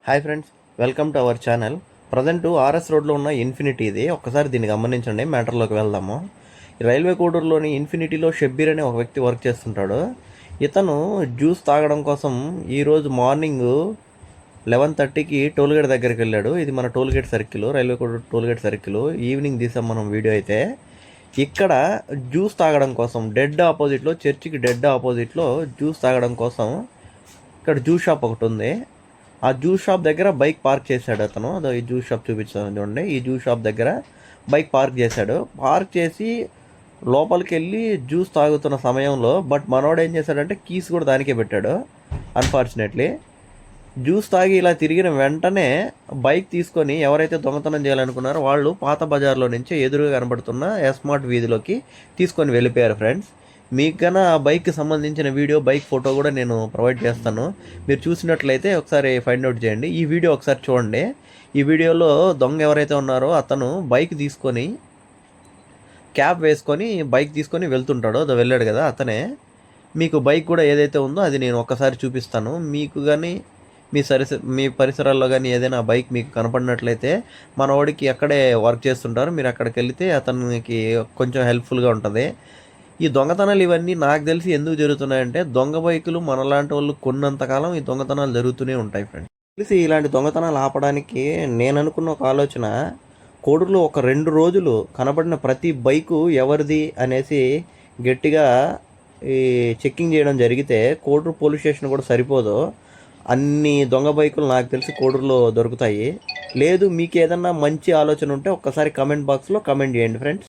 Hi friends, welcome to our channel. Present RS రోడ్లో ఉన్న infinity ఇది. ఒక్కసారి దీన్ని గమనించండి, మ్యాటర్లోకి వెళ్దాము. రైల్వే కోడూరులోని ఇన్ఫినిటీలో షబ్బీర్ అనే ఒక వ్యక్తి వర్క్ చేస్తుంటాడు. ఇతను జ్యూస్ తాగడం కోసం ఈరోజు మార్నింగ్ 11:30కి టోల్గేట్ దగ్గరికి వెళ్ళాడు. ఇది మన tollgate circle, railway Koduru tollgate circle. Evening తీసాం మనం వీడియో అయితే. ఇక్కడ జ్యూస్ తాగడం కోసం డెడ్ ఆపోజిట్లో, చర్చికి డెడ్ ఆపోజిట్లో జ్యూస్ తాగడం కోసం ఇక్కడ జ్యూస్ షాప్ ఒకటి ఉంది. ఆ జ్యూస్ షాప్ దగ్గర బైక్ పార్క్ చేశాడు అతను. అదో ఈ జ్యూస్ షాప్ చూపించాను చూడండి. ఈ జ్యూస్ షాప్ దగ్గర బైక్ పార్క్ చేశాడు. పార్క్ చేసి లోపలికి వెళ్ళి జ్యూస్ తాగుతున్న సమయంలో మనోడు ఏం చేశాడంటే కీస్ కూడా దానికే పెట్టాడు. అన్ఫార్చునేట్లీ జ్యూస్ తాగి ఇలా తిరిగిన వెంటనే బైక్ తీసుకొని ఎవరైతే దొంగతనం చేయాలనుకున్నారో వాళ్ళు పాత బజార్లో నుంచి ఎదురుగా కనబడుతున్న ఎస్మార్ట్ వీధిలోకి తీసుకొని వెళ్ళిపోయారు ఫ్రెండ్స్. మీకు కన్నా ఆ బైక్కి సంబంధించిన వీడియో, బైక్ ఫోటో కూడా నేను ప్రొవైడ్ చేస్తాను. మీరు చూసినట్లయితే ఒకసారి ఫైండ్ అవుట్ చేయండి. ఈ వీడియో ఒకసారి చూడండి. ఈ వీడియోలో దొంగ ఎవరైతే ఉన్నారో అతను బైక్ తీసుకొని, క్యాబ్ వేసుకొని బైక్ తీసుకొని వెళ్తుంటాడో, అది వెళ్ళాడు కదా అతనే. మీకు బైక్ కూడా ఏదైతే ఉందో అది నేను ఒక్కసారి చూపిస్తాను. మీకు కానీ మీ పరిసరాల్లో కానీ ఏదైనా బైక్ మీకు కనపడినట్లయితే మన వాడికి అక్కడే వర్క్ చేస్తుంటారు, మీరు అక్కడికి వెళితే అతనికి కొంచెం హెల్ప్ఫుల్గా ఉంటుంది. ఈ దొంగతనాలు ఇవన్నీ నాకు తెలిసి ఎందుకు జరుగుతున్నాయంటే, దొంగ బైకులు మనలాంటి వాళ్ళు కొన్నంతకాలం ఈ దొంగతనాలు జరుగుతూనే ఉంటాయి ఫ్రెండ్స్. తెలిసి ఇలాంటి దొంగతనాలు ఆపడానికి నేను అనుకున్న ఒక ఆలోచన, కోడూరులో ఒక 2 రోజులు కనబడిన ప్రతి బైకు ఎవరిది అనేసి గట్టిగా ఈ చెక్కింగ్ చేయడం జరిగితే కోడూరు పోలీస్ స్టేషన్ కూడా సరిపోదు. అన్ని దొంగ బైకులు నాకు తెలిసి కోడూరులో దొరుకుతాయి. లేదు మీకు ఏదన్నా మంచి ఆలోచన ఉంటే ఒక్కసారి కమెంట్ బాక్స్లో కమెంట్ చేయండి ఫ్రెండ్స్.